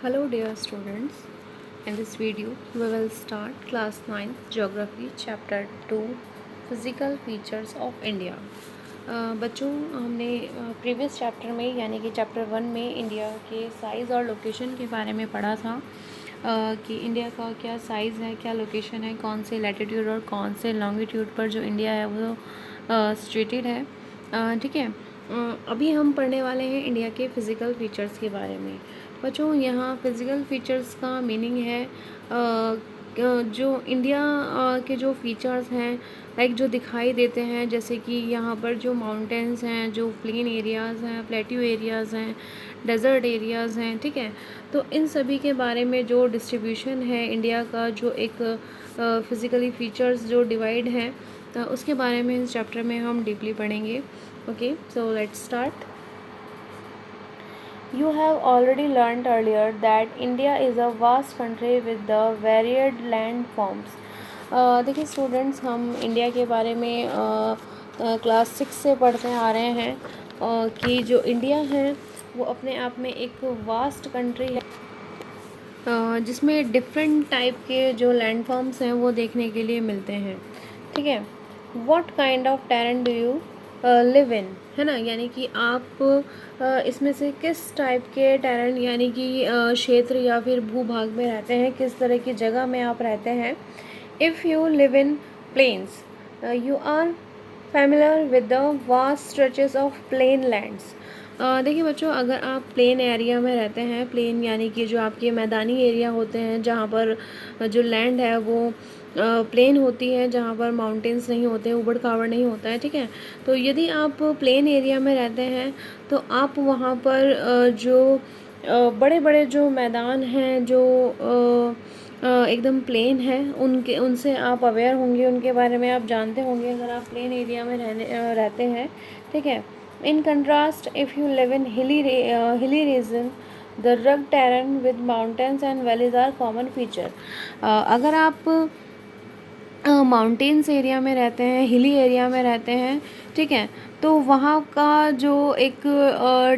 Hello dear students, in this video we will start class 9 geography chapter 2 physical features of India। बच्चों हमने previous chapter में यानी कि chapter 1 में India के साइज़ और लोकेशन के बारे में पढ़ा था कि इंडिया का क्या साइज़ है, क्या लोकेशन है, कौन से लैटिट्यूड और कौन से लॉन्गिट्यूड पर जो इंडिया है वो सिचुएटेड है। ठीक है, अभी हम पढ़ने वाले हैं इंडिया के फ़िज़िकल फ़ीचर्स के बारे में। बच्चों यहाँ फ़िज़िकल फ़ीचर्स का मीनिंग है जो इंडिया के जो फ़ीचर्स हैं लाइक जो दिखाई देते हैं, जैसे कि यहाँ पर जो माउंटेन्स हैं, जो प्लेन एरियाज़ हैं, प्लेट्यू एरियाज़ हैं, डेज़र्ट एरियाज़ हैं। ठीक है, तो इन सभी के बारे में जो डिस्ट्रीब्यूशन है इंडिया का, जो एक फ़िज़िकली फ़ीचर्स जो डिवाइड हैं उसके बारे में इस चैप्टर में हम डीपली पढ़ेंगे। Okay, so let's start. You have already learnt earlier that India is a vast country with the varied land forms। देखिए स्टूडेंट्स, हम इंडिया के बारे में क्लास 6 से पढ़ते आ रहे हैं कि जो इंडिया है वो अपने आप में एक वास्ट कंट्री है जिसमें डिफरेंट टाइप के जो लैंड फॉर्म्स हैं वो देखने के लिए मिलते हैं। ठीक है, what kind of terrain do you live इन, है ना, यानी कि आप इसमें से किस टाइप के टेरेन यानी कि क्षेत्र या फिर भूभाग में रहते हैं, किस तरह की जगह में आप रहते हैं। If you live in plains you are familiar with the vast stretches of plain lands. देखिए बच्चों, अगर आप प्लेन एरिया में रहते हैं, प्लेन यानी कि जो आपके मैदानी एरिया होते हैं जहाँ पर जो लैंड है वो प्लेन होती है, जहाँ पर माउंटेन्स नहीं होते हैं, ऊबड़ खाबड़ नहीं होता है। ठीक है, तो यदि आप प्लेन एरिया में रहते हैं तो आप वहाँ पर जो बड़े बड़े जो मैदान हैं जो एकदम प्लेन है उनसे आप अवेयर होंगे, उनके बारे में आप जानते होंगे अगर आप प्लेन एरिया में रहते हैं। ठीक है, in contrast if you live in hilly region the rug terrain with mountains and valleys are common feature. अगर आप माउंटेन्स एरिया में रहते हैं, हिली एरिया में रहते हैं, ठीक है, तो वहाँ का जो एक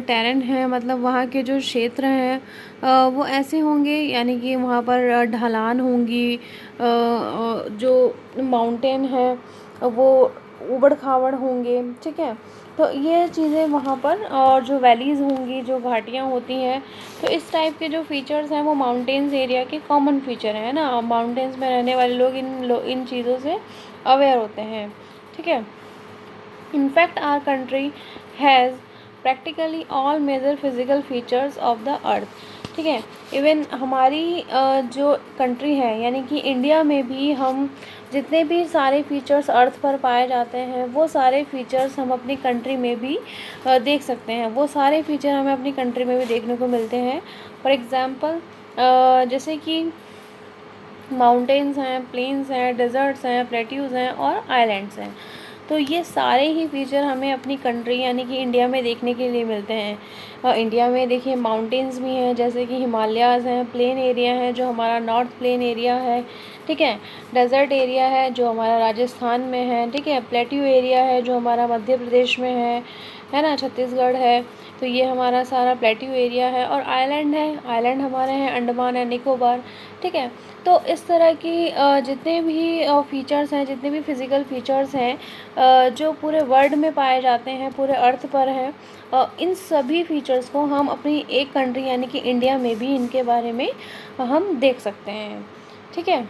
टेरेन है, मतलब वहाँ के जो क्षेत्र हैं वो ऐसे होंगे, यानी कि वहाँ पर ढलान होंगी, जो माउंटेन है वो ऊबड़ खाबड़ होंगे। ठीक है, तो ये चीज़ें वहाँ पर, और जो वैलीज़ होंगी, जो घाटियाँ होती हैं, तो इस टाइप के जो फीचर्स हैं वो माउंटेन्स एरिया के कॉमन फीचर हैं ना। माउंटेन्स में रहने वाले लोग इन चीज़ों से अवेयर होते हैं। ठीक है, in fact our country has practically all major physical features of the earth. ठीक है, इवन हमारी जो कंट्री है यानी कि इंडिया में भी हम जितने भी सारे फीचर्स अर्थ पर पाए जाते हैं वो सारे फीचर्स हम अपनी कंट्री में भी देख सकते हैं, वो सारे फीचर हमें अपनी कंट्री में भी देखने को मिलते हैं। फॉर एग्ज़ाम्पल जैसे कि माउंटेन्स हैं, प्लेन्स हैं, डेजर्ट्स हैं, प्लेट्यूज़ हैं और आइलैंड्स हैं, तो ये सारे ही फीचर हमें अपनी कंट्री यानी कि इंडिया में देखने के लिए मिलते हैं। इंडिया में देखिए माउंटेन्स भी हैं, जैसे कि हिमालयाज़ हैं, प्लेन एरिया है जो हमारा नॉर्थ प्लेन एरिया है। ठीक है, डेजर्ट एरिया है जो हमारा राजस्थान में है। ठीक है, प्लेट्यू एरिया है जो हमारा मध्य प्रदेश में है ना, छत्तीसगढ़ है, तो ये हमारा सारा प्लेट्यू एरिया है। और आइलैंड है, आइलैंड हमारे हैं अंडमान एंड निकोबार। ठीक है, तो इस तरह की जितने भी फीचर्स हैं, जितने भी फिज़िकल फीचर्स हैं जो पूरे वर्ल्ड में पाए जाते हैं, पूरे अर्थ पर हैं, इन सभी फीचर्स को हम अपनी एक कंट्री यानी कि इंडिया में भी इनके बारे में हम देख सकते हैं। ठीक है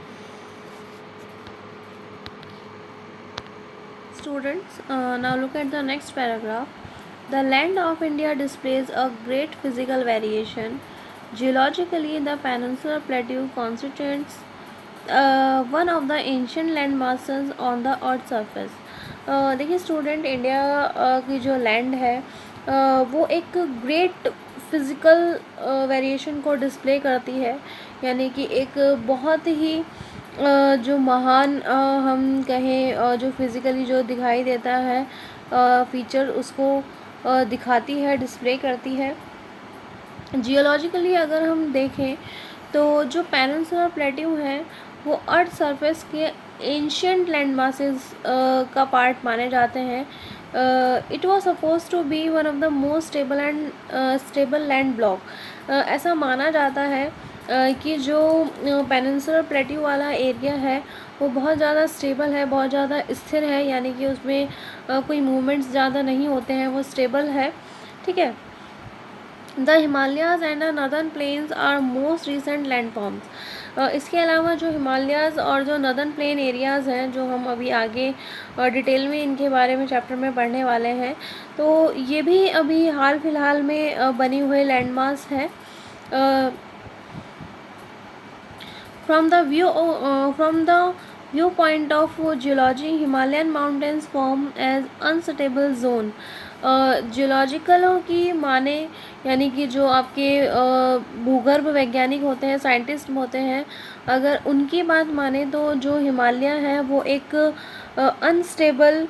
students, now look at the next paragraph. The land of India displays a great physical variation. Geologically, the Peninsular Plateau constitutes one of the ancient land masses on the earth's surface। देखिए student, India की जो land है वो एक great physical variation को display करती है, यानी कि एक बहुत ही जो महान हम कहें जो फिज़िकली जो दिखाई देता है फीचर उसको दिखाती है, डिस्प्ले करती है। जियोलॉजिकली अगर हम देखें तो जो पेनिनसुलर प्लेट्यू है वो अर्थ सरफेस के एंशियंट लैंड मासेस का पार्ट माने जाते हैं, it was supposed to be one of the most stable land block. ऐसा माना जाता है कि जो पेनिनसुलर प्लेट्यू वाला एरिया है वो बहुत ज़्यादा स्टेबल है, बहुत ज़्यादा स्थिर है, यानी कि उसमें कोई मूवमेंट्स ज़्यादा नहीं होते हैं, वो स्टेबल है, ठीक है। The Himalayas and the northern plains are most recent landforms. इसके अलावा जो हिमालयाज़ और जो नर्दर्न प्लेन एरियाज़ हैं, जो हम अभी आगे डिटेल में इनके बारे में चैप्टर में पढ़ने वाले हैं, तो ये भी अभी हाल फिलहाल में बनी हुए लैंडमार्क्स हैं। From the viewpoint of geology, Himalayan mountains form as unstable zone. जियोलॉजिकलों की माने, यानी कि जो आपके भूगर्भ वैज्ञानिक होते हैं, साइंटिस्ट होते हैं, अगर उनकी बात माने तो जो हिमालय है वो एक अनस्टेबल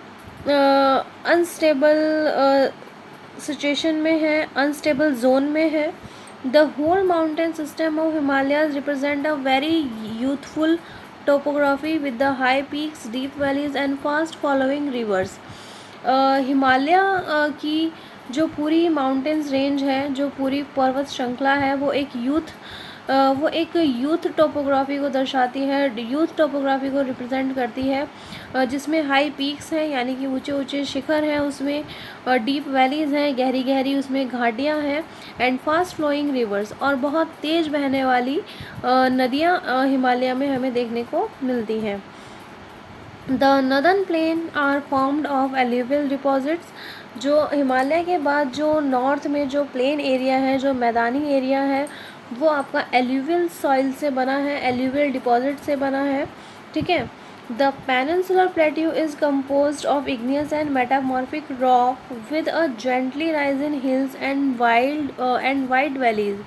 सिचुएशन में है, अनस्टेबल जोन में है। The whole mountain system of Himalayas represent a very youthful topography with the high peaks, deep valleys and fast following rivers. Himalaya की जो पूरी माउंटेन्स रेंज है, जो पूरी पर्वत श्रृंखला है, वो एक यूथ टोपोग्राफी को दर्शाती है, यूथ टोपोग्राफी को रिप्रेजेंट करती है, जिसमें हाई पीक्स हैं, यानी कि ऊंचे ऊंचे शिखर हैं, उसमें डीप वैलीज़ हैं, गहरी गहरी उसमें घाटियां हैं, एंड फास्ट फ्लोइंग रिवर्स, और बहुत तेज़ बहने वाली नदियां हिमालय में हमें देखने को मिलती हैं। The northern plain are formed of alluvial deposits. जो हिमालय के बाद जो नॉर्थ में जो प्लेन एरिया है, जो मैदानी एरिया है, वो आपका एल्यूवियल सॉइल से बना है, एल्यूवियल डिपॉजिट से बना है, ठीक है। The peninsular plateau is composed of igneous and metamorphic rock with a gently rising hills and wide valleys.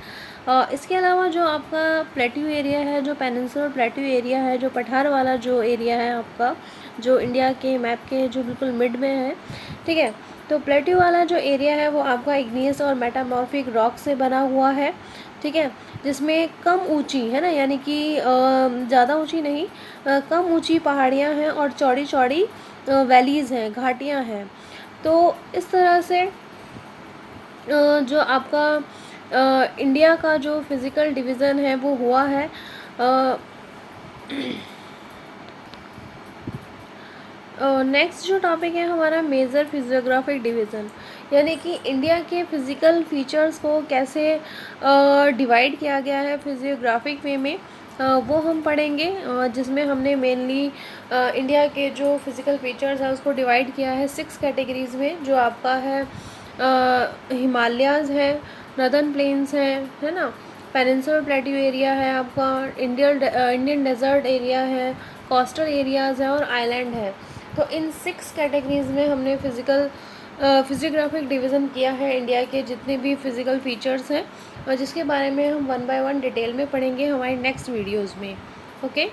इसके अलावा जो आपका प्लेट्यू एरिया है, जो पेनिनसुलर प्लेट्यू एरिया है, जो पठार वाला जो एरिया है आपका, जो इंडिया के मैप के जो बिल्कुल मिड में है, ठीक है, तो प्लेट्यू वाला जो एरिया है वो आपका इग्नियस और मेटामॉर्फिक रॉक से बना हुआ है, ठीक है, जिसमें कम ऊंची है ना, यानी कि ज़्यादा ऊंची नहीं, कम ऊंची पहाड़ियाँ हैं और चौड़ी चौड़ी वैलीज़ हैं, घाटियाँ हैं। तो इस तरह से जो आपका इंडिया का जो फिज़िकल डिवीज़न है वो हुआ है। नेक्स्ट जो टॉपिक है हमारा मेजर फिजियोग्राफिक डिवीज़न, यानी कि इंडिया के फ़िज़िकल फीचर्स को कैसे डिवाइड किया गया है फिजियोग्राफिक वे में, वो हम पढ़ेंगे, जिसमें हमने मेनली इंडिया के जो फिज़िकल फीचर्स है उसको डिवाइड किया है 6 कैटेगरीज़ में, जो आपका है हिमालयाज़ है, नर्दर्न प्लेन्स हैं, है ना, पेनिनसुलर प्लेट्यू एरिया है आपका, इंडियन डेजर्ट एरिया है, कोस्टल एरियाज़ है और आइलैंड है। तो इन 6 कैटेगरीज़ में हमने फिजियोग्राफिक डिवीज़न किया है इंडिया के जितने भी फिज़िकल फीचर्स हैं, और जिसके बारे में हम 1 बाय 1 डिटेल में पढ़ेंगे हमारी नेक्स्ट वीडियोज़ में। ओके।